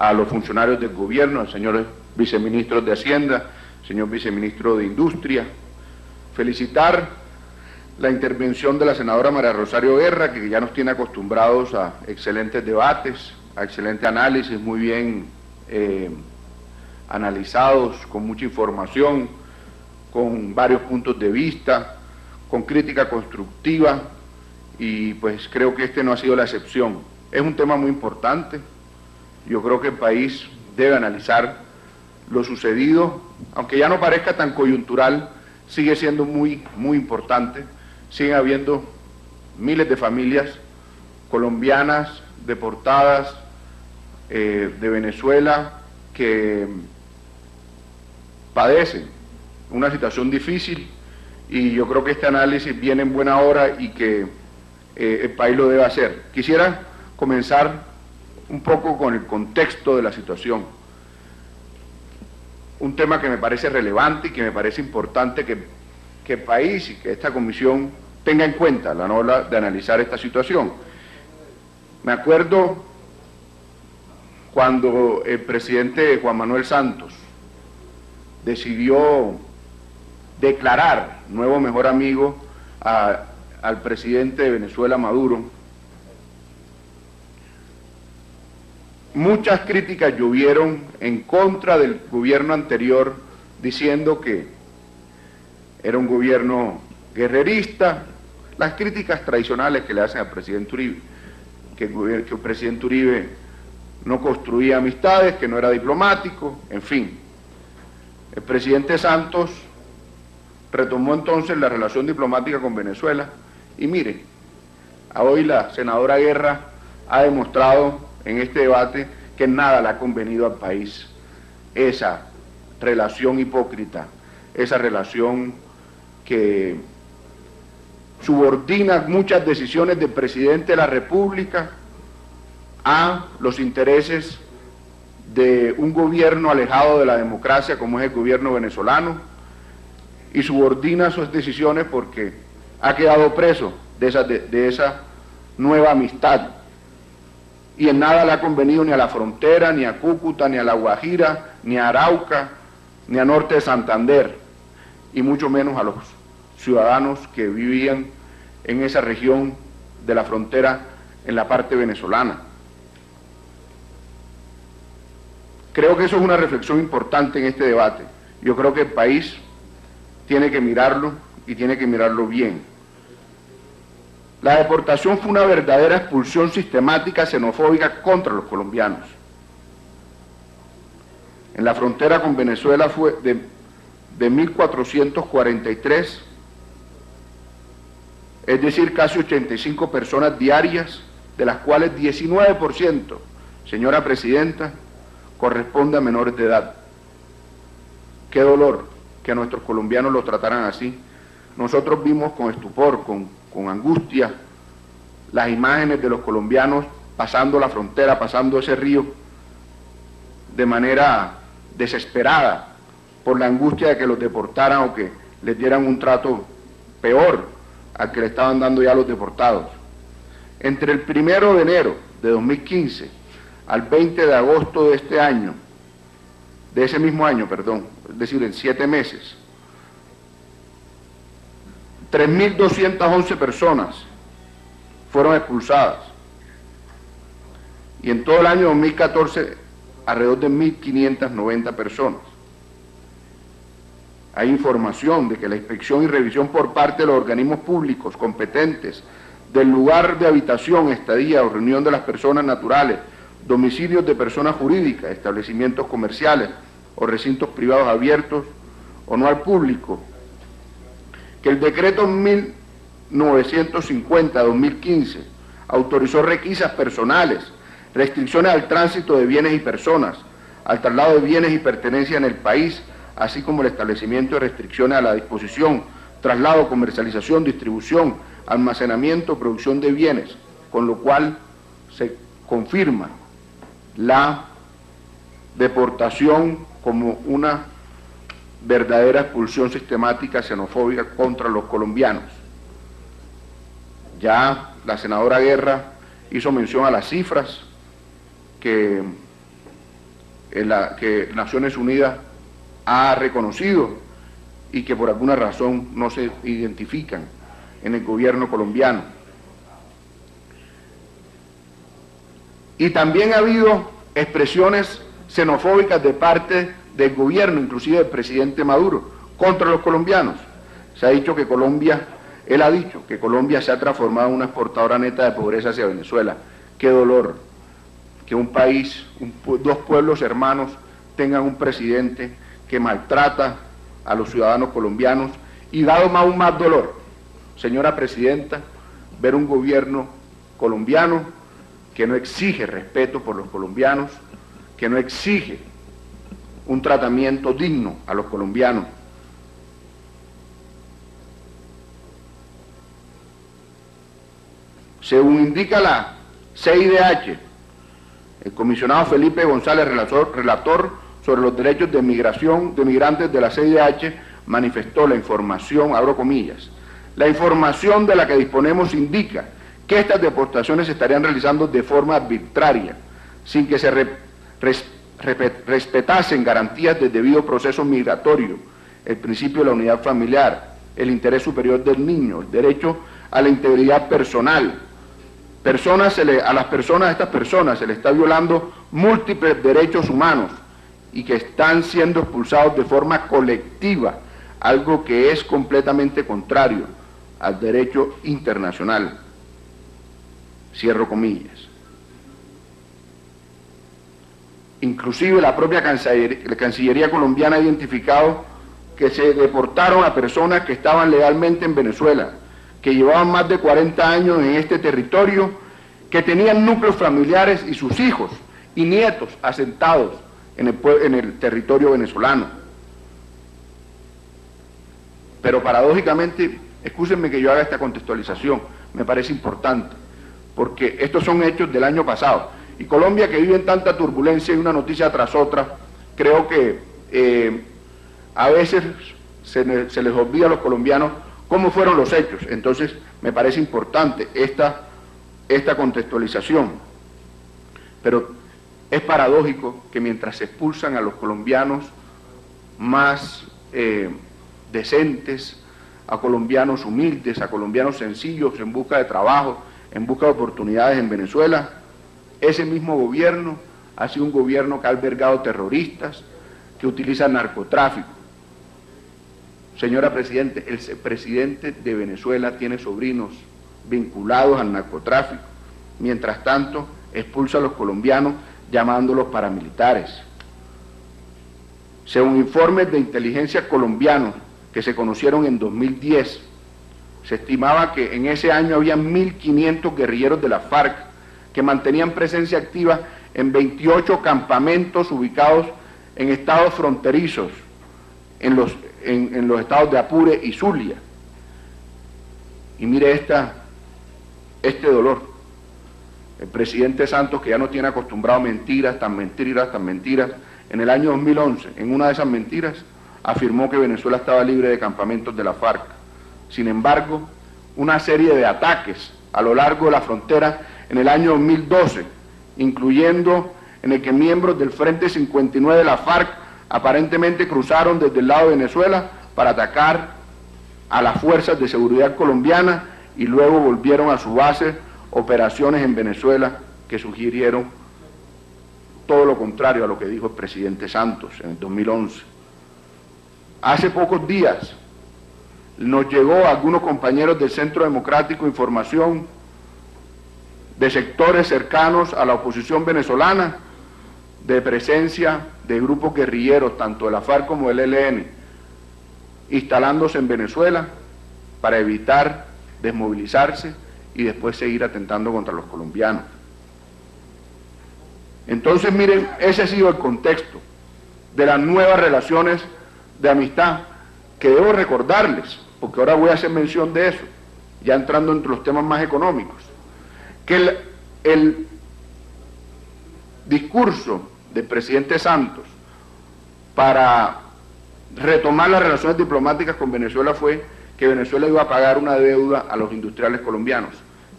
a los funcionarios del gobierno, al señor viceministro de Hacienda, señor viceministro de Industria. Felicitar la intervención de la senadora María Rosario Guerra, que ya nos tiene acostumbrados a excelentes debates, a excelente análisis, muy bien analizados, con mucha información, con varios puntos de vista, con crítica constructiva, y pues creo que este no ha sido la excepción. Es un tema muy importante. Yo creo que el país debe analizar lo sucedido, aunque ya no parezca tan coyuntural, sigue siendo muy importante. Siguen habiendo miles de familias colombianas deportadas de Venezuela que padecen una situación difícil, y yo creo que este análisis viene en buena hora y que el país lo debe hacer. Quisiera comenzar un poco con el contexto de la situación. Un tema que me parece relevante y que me parece importante que el país y que esta comisión tenga en cuenta a la hora de analizar esta situación. Me acuerdo cuando el presidente Juan Manuel Santos decidió declarar nuevo mejor amigo al presidente de Venezuela, Maduro. Muchas críticas llovieron en contra del gobierno anterior, diciendo que era un gobierno guerrerista, las críticas tradicionales que le hacen al presidente Uribe, que el presidente Uribe no construía amistades, que no era diplomático, en fin. El presidente Santos retomó entonces la relación diplomática con Venezuela, y mire, hoy la senadora Guerra ha demostrado en este debate que nada le ha convenido al país esa relación hipócrita, esa relación que subordina muchas decisiones del presidente de la República a los intereses de un gobierno alejado de la democracia como es el gobierno venezolano, y subordina sus decisiones porque ha quedado preso de esa nueva amistad, y en nada le ha convenido ni a la frontera, ni a Cúcuta, ni a La Guajira, ni a Arauca, ni a norte de Santander, y mucho menos a los ciudadanos que vivían en esa región de la frontera en la parte venezolana. Creo que eso es una reflexión importante en este debate. Yo creo que el país tiene que mirarlo, y tiene que mirarlo bien. La deportación fue una verdadera expulsión sistemática xenofóbica contra los colombianos. En la frontera con Venezuela fue de 1443, es decir, casi 85 personas diarias, de las cuales 19%, señora Presidenta, corresponde a menores de edad. Qué dolor que a nuestros colombianos los trataran así. Nosotros vimos con estupor, con angustia, las imágenes de los colombianos pasando la frontera, pasando ese río, de manera desesperada, por la angustia de que los deportaran o que les dieran un trato peor al que le estaban dando ya a los deportados. Entre el 1 de enero de 2015 al 20 de agosto de este año, de ese mismo año, perdón, es decir, en 7 meses, 3.211 personas fueron expulsadas, y en todo el año 2014 alrededor de 1.590 personas. Hay información de que la inspección y revisión por parte de los organismos públicos competentes del lugar de habitación, estadía o reunión de las personas naturales, domicilios de personas jurídicas, establecimientos comerciales o recintos privados abiertos o no al público, que el decreto 1950-2015 autorizó requisas personales, restricciones al tránsito de bienes y personas, al traslado de bienes y pertenencias en el país, así como el establecimiento de restricciones a la disposición, traslado, comercialización, distribución, almacenamiento, producción de bienes, con lo cual se confirma la deportación como una verdadera expulsión sistemática xenofóbica contra los colombianos. Ya la senadora Guerra hizo mención a las cifras que que Naciones Unidas ha reconocido y que por alguna razón no se identifican en el gobierno colombiano. Y también ha habido expresiones xenofóbicas de parte del gobierno, inclusive del presidente Maduro, contra los colombianos. Se ha dicho que Colombia, él ha dicho que Colombia se ha transformado en una exportadora neta de pobreza hacia Venezuela. Qué dolor que un país, dos pueblos hermanos tengan un presidente que maltrata a los ciudadanos colombianos, y dado aún más dolor, señora presidenta, ver un gobierno colombiano que no exige respeto por los colombianos, que no exige un tratamiento digno a los colombianos. Según indica la CIDH, el comisionado Felipe González, relator sobre los derechos de migración de migrantes de la CIDH, manifestó la información, abro comillas, la información de la que disponemos indica que estas deportaciones se estarían realizando de forma arbitraria, sin que se respetasen garantías del debido proceso migratorio, el principio de la unidad familiar, el interés superior del niño, el derecho a la integridad personal. A estas personas se les está violando múltiples derechos humanos y que están siendo expulsados de forma colectiva, algo que es completamente contrario al derecho internacional. Cierro comillas. Inclusive la propia Cancillería colombiana ha identificado que se deportaron a personas que estaban legalmente en Venezuela, que llevaban más de 40 años en este territorio, que tenían núcleos familiares y sus hijos y nietos asentados en el territorio venezolano. Pero paradójicamente, excúsenme que yo haga esta contextualización, me parece importante, porque estos son hechos del año pasado, y Colombia, que vive en tanta turbulencia y una noticia tras otra, creo que a veces se les olvida a los colombianos cómo fueron los hechos. Entonces me parece importante esta contextualización. Pero es paradójico que mientras se expulsan a los colombianos más decentes, a colombianos humildes, a colombianos sencillos en busca de trabajo, en busca de oportunidades en Venezuela, ese mismo gobierno ha sido un gobierno que ha albergado terroristas, que utiliza narcotráfico. Señora Presidente, el presidente de Venezuela tiene sobrinos vinculados al narcotráfico. Mientras tanto, expulsa a los colombianos llamándolos paramilitares. Según informes de inteligencia colombianos que se conocieron en 2010, se estimaba que en ese año había 1.500 guerrilleros de la FARC que mantenían presencia activa en 28 campamentos ubicados en estados fronterizos, en los estados de Apure y Zulia. Y mire este dolor. El presidente Santos, que ya no tiene acostumbrado mentiras, tan mentiras, en el año 2011, en una de esas mentiras, afirmó que Venezuela estaba libre de campamentos de la FARC. Sin embargo, una serie de ataques a lo largo de la frontera en el año 2012, incluyendo en el que miembros del Frente 59 de la FARC aparentemente cruzaron desde el lado de Venezuela para atacar a las fuerzas de seguridad colombianas y luego volvieron a su base operaciones en Venezuela que sugirieron todo lo contrario a lo que dijo el presidente Santos en el 2011. Hace pocos días nos llegó a algunos compañeros del Centro Democrático información de sectores cercanos a la oposición venezolana de presencia de grupos guerrilleros, tanto de la FARC como del ELN, instalándose en Venezuela para evitar desmovilizarse y después seguir atentando contra los colombianos. Entonces, miren, ese ha sido el contexto de las nuevas relaciones de amistad, que debo recordarles, porque ahora voy a hacer mención de eso, ya entrando entre los temas más económicos, que el discurso del presidente Santos para retomar las relaciones diplomáticas con Venezuela fue que Venezuela iba a pagar una deuda a los industriales colombianos.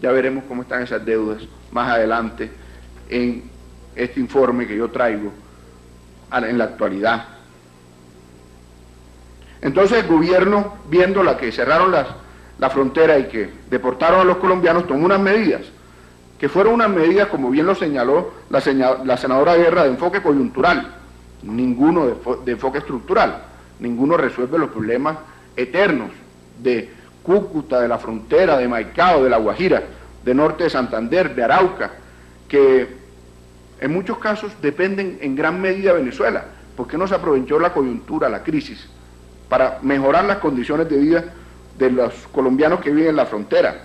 Ya veremos cómo están esas deudas más adelante en este informe que yo traigo en la actualidad. Entonces el gobierno, viendo la que cerraron la frontera y que deportaron a los colombianos, tomó unas medidas, que fueron unas medidas, como bien lo señaló la senadora Guerra, de enfoque coyuntural, ninguno de enfoque estructural, ninguno resuelve los problemas eternos de Cúcuta, de la frontera, de Maicao, de La Guajira, de norte de Santander, de Arauca, que en muchos casos dependen en gran medida de Venezuela. ¿Por qué no se aprovechó la coyuntura, la crisis, para mejorar las condiciones de vida de los colombianos que viven en la frontera?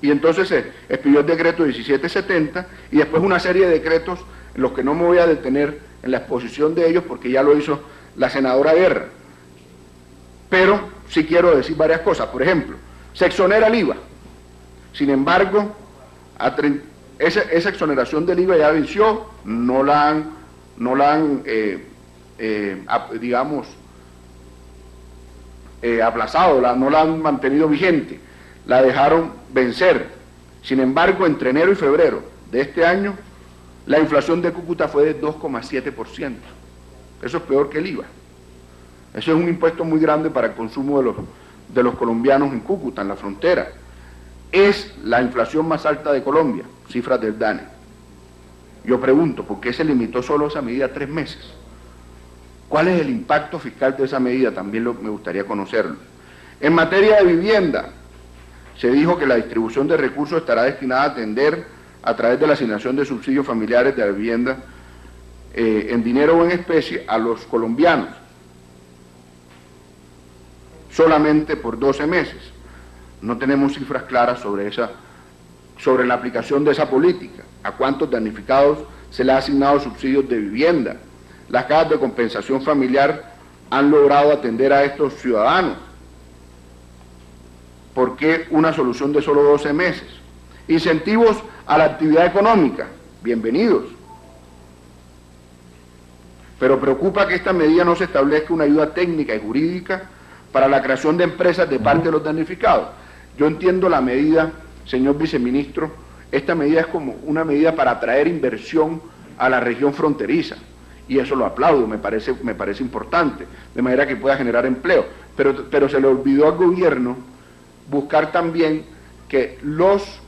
Y entonces se expidió el decreto 1770 y después una serie de decretos en los que no me voy a detener en la exposición de ellos porque ya lo hizo la senadora Guerra. Pero sí quiero decir varias cosas. Por ejemplo, se exonera el IVA. Sin embargo, esa exoneración del IVA ya venció, no la han aplazado, no la han mantenido vigente, la dejaron vencer. Sin embargo, entre enero y febrero de este año, la inflación de Cúcuta fue de 2,7%. Eso es peor que el IVA. Eso es un impuesto muy grande para el consumo de los colombianos en Cúcuta, en la frontera. Es la inflación más alta de Colombia, cifras del DANE. Yo pregunto, ¿por qué se limitó solo esa medida a 3 meses? ¿Cuál es el impacto fiscal de esa medida? También me gustaría conocerlo. En materia de vivienda, se dijo que la distribución de recursos estará destinada a atender a través de la asignación de subsidios familiares de la vivienda en dinero o en especie a los colombianos, solamente por 12 meses. No tenemos cifras claras sobre la aplicación de esa política, a cuántos damnificados se les ha asignado subsidios de vivienda. Las cajas de compensación familiar han logrado atender a estos ciudadanos. ¿Por qué una solución de solo 12 meses? Incentivos a la actividad económica, bienvenidos. Pero preocupa que esta medida no se establezca una ayuda técnica y jurídica para la creación de empresas de parte de los damnificados. Yo entiendo la medida, señor viceministro, esta medida es como una medida para atraer inversión a la región fronteriza, y eso lo aplaudo, me parece importante, de manera que pueda generar empleo, pero se le olvidó al gobierno buscar también que los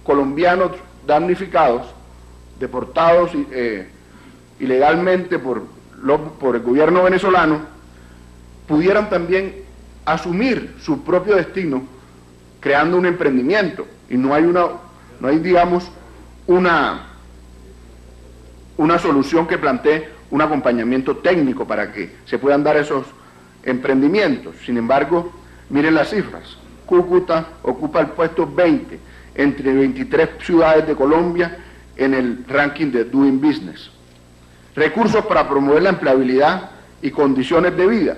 colombianos damnificados, deportados ilegalmente por el gobierno venezolano, pudieran también asumir su propio destino creando un emprendimiento, y no hay digamos una solución que plantee un acompañamiento técnico para que se puedan dar esos emprendimientos. Sin embargo, miren las cifras. Cúcuta ocupa el puesto 20 entre 23 ciudades de Colombia en el ranking de Doing Business. Recursos para promover la empleabilidad y condiciones de vida.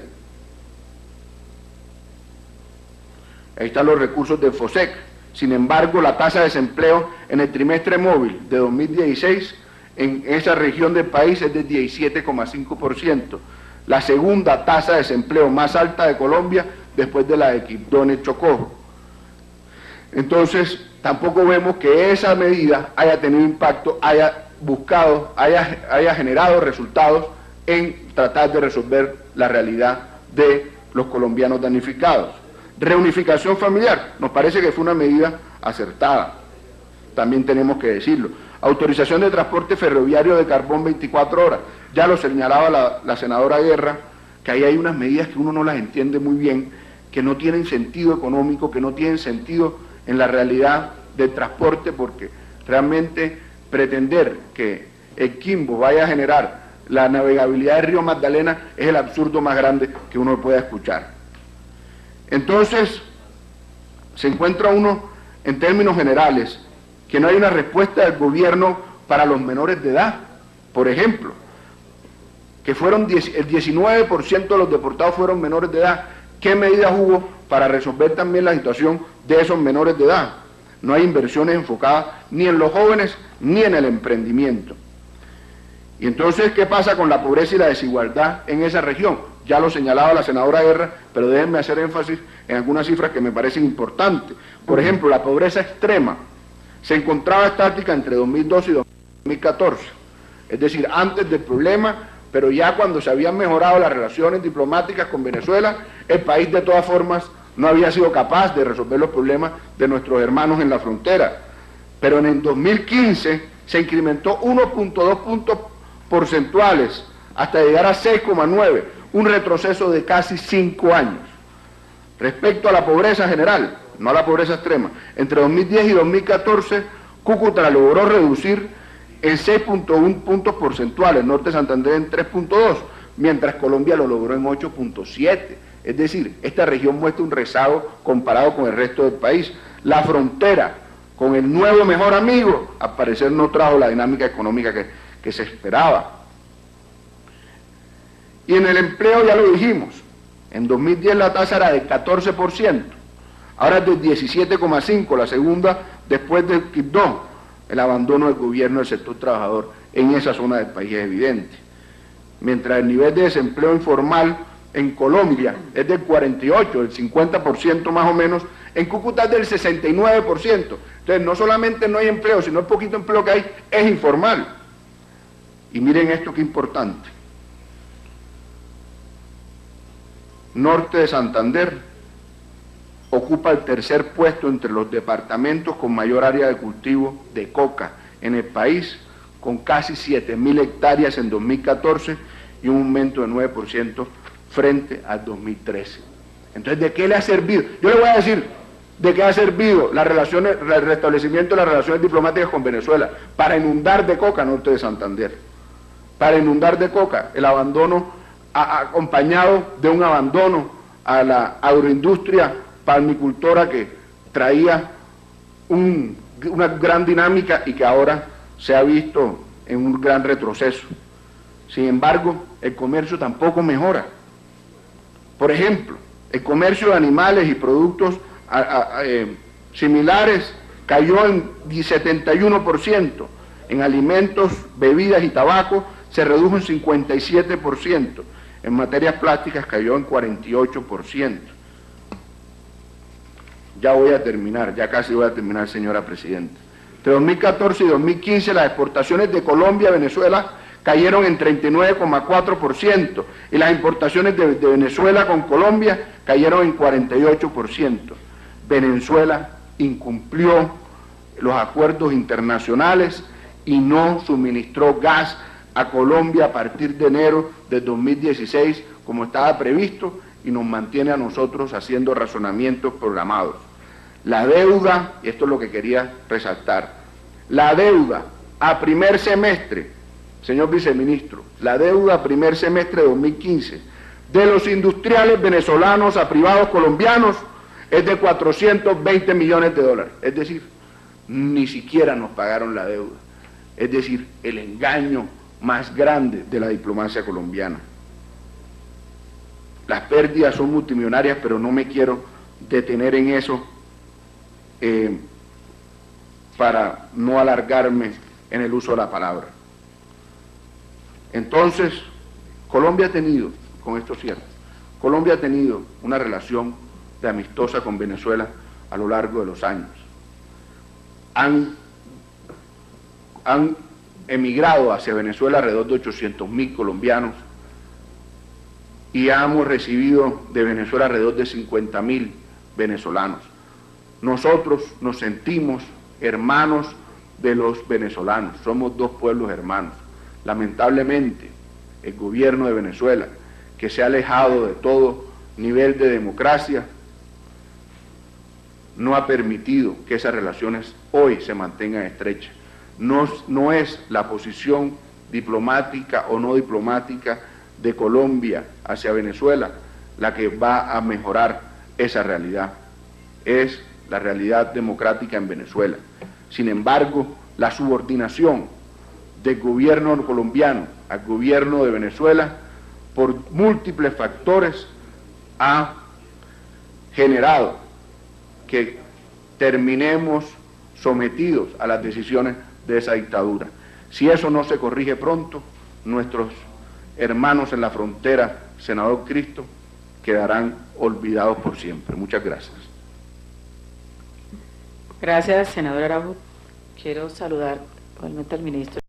Ahí están los recursos de FOSEC. Sin embargo, la tasa de desempleo en el trimestre móvil de 2016 en esa región del país es de 17,5%, la segunda tasa de desempleo más alta de Colombia después de la de Quibdó, Chocó. Entonces, tampoco vemos que esa medida haya tenido impacto, haya generado resultados en tratar de resolver la realidad de los colombianos damnificados. Reunificación familiar, nos parece que fue una medida acertada, también tenemos que decirlo. Autorización de transporte ferroviario de carbón 24 horas, ya lo señalaba la senadora Guerra, que ahí hay unas medidas que uno no las entiende muy bien, que no tienen sentido económico, que no tienen sentido en la realidad del transporte, porque realmente pretender que el Quimbo vaya a generar la navegabilidad del río Magdalena es el absurdo más grande que uno pueda escuchar. Entonces, se encuentra uno, en términos generales, que no hay una respuesta del gobierno para los menores de edad. Por ejemplo, que el 19% de los deportados fueron menores de edad. ¿Qué medidas hubo para resolver también la situación de esos menores de edad? No hay inversiones enfocadas ni en los jóvenes ni en el emprendimiento. Y entonces, ¿qué pasa con la pobreza y la desigualdad en esa región? Ya lo señalaba la senadora Guerra, pero déjenme hacer énfasis en algunas cifras que me parecen importantes. Por ejemplo, la pobreza extrema se encontraba estática entre 2012 y 2014. es decir, antes del problema, pero ya cuando se habían mejorado las relaciones diplomáticas con Venezuela, el país de todas formas no había sido capaz de resolver los problemas de nuestros hermanos en la frontera. Pero en el 2015 se incrementó 1.2 puntos porcentuales hasta llegar a 6,9, un retroceso de casi 5 años. Respecto a la pobreza general, no a la pobreza extrema, entre 2010 y 2014, Cúcuta logró reducir en 6.1 puntos porcentuales, Norte de Santander en 3.2, mientras Colombia lo logró en 8.7. Es decir, esta región muestra un rezago comparado con el resto del país. La frontera, con el nuevo mejor amigo, al parecer no trajo la dinámica económica que se esperaba. Y en el empleo ya lo dijimos, en 2010 la tasa era del 14%, ahora es del 17,5%, la segunda después del Quibdó. El abandono del gobierno del sector trabajador en esa zona del país es evidente. Mientras el nivel de desempleo informal en Colombia es del 48%, el 50% más o menos, en Cúcuta es del 69%. Entonces no solamente no hay empleo, sino el poquito empleo que hay es informal. Y miren esto que importante. Norte de Santander ocupa el tercer puesto entre los departamentos con mayor área de cultivo de coca en el país, con casi 7.000 hectáreas en 2014 y un aumento de 9% frente al 2013. Entonces, ¿de qué le ha servido? Yo le voy a decir de qué ha servido el restablecimiento de las relaciones diplomáticas con Venezuela: para inundar de coca Norte de Santander, para inundar de coca, el abandono acompañado de un abandono a la agroindustria palmicultora que traía una gran dinámica y que ahora se ha visto en un gran retroceso. Sin embargo, el comercio tampoco mejora. Por ejemplo, el comercio de animales y productos similares cayó en 71%, en alimentos, bebidas y tabaco se redujo en 57%, en materias plásticas cayó en 48%. Ya voy a terminar, ya casi voy a terminar, señora presidenta. Entre 2014 y 2015 las exportaciones de Colombia a Venezuela cayeron en 39,4% y las importaciones de Venezuela con Colombia cayeron en 48%. Venezuela incumplió los acuerdos internacionales y no suministró gas a Colombia a partir de enero de 2016 como estaba previsto y nos mantiene a nosotros haciendo razonamientos programados. La deuda, y esto es lo que quería resaltar, la deuda a primer semestre, señor viceministro, la deuda a primer semestre de 2015 de los industriales venezolanos a privados colombianos es de 420 millones de dólares, es decir, ni siquiera nos pagaron la deuda, es decir, el engaño más grande de la diplomacia colombiana. Las pérdidas son multimillonarias, pero no me quiero detener en eso para no alargarme en el uso de la palabra. Entonces, Colombia ha tenido, con esto cierto, Colombia ha tenido una relación de amistosa con Venezuela a lo largo de los años. Han emigrado hacia Venezuela alrededor de 800.000 colombianos y hemos recibido de Venezuela alrededor de 50.000 venezolanos. Nosotros nos sentimos hermanos de los venezolanos, somos dos pueblos hermanos. Lamentablemente, el gobierno de Venezuela, que se ha alejado de todo nivel de democracia, no ha permitido que esas relaciones hoy se mantengan estrechas. No es la posición diplomática o no diplomática de Colombia hacia Venezuela la que va a mejorar esa realidad, es la realidad democrática en Venezuela. Sin embargo, la subordinación del gobierno colombiano al gobierno de Venezuela por múltiples factores ha generado que terminemos sometidos a las decisiones de esa dictadura. Si eso no se corrige pronto, nuestros hermanos en la frontera, senador Cristo, quedarán olvidados por siempre. Muchas gracias. Gracias, senador Araujo. Quiero saludar igualmente al ministro.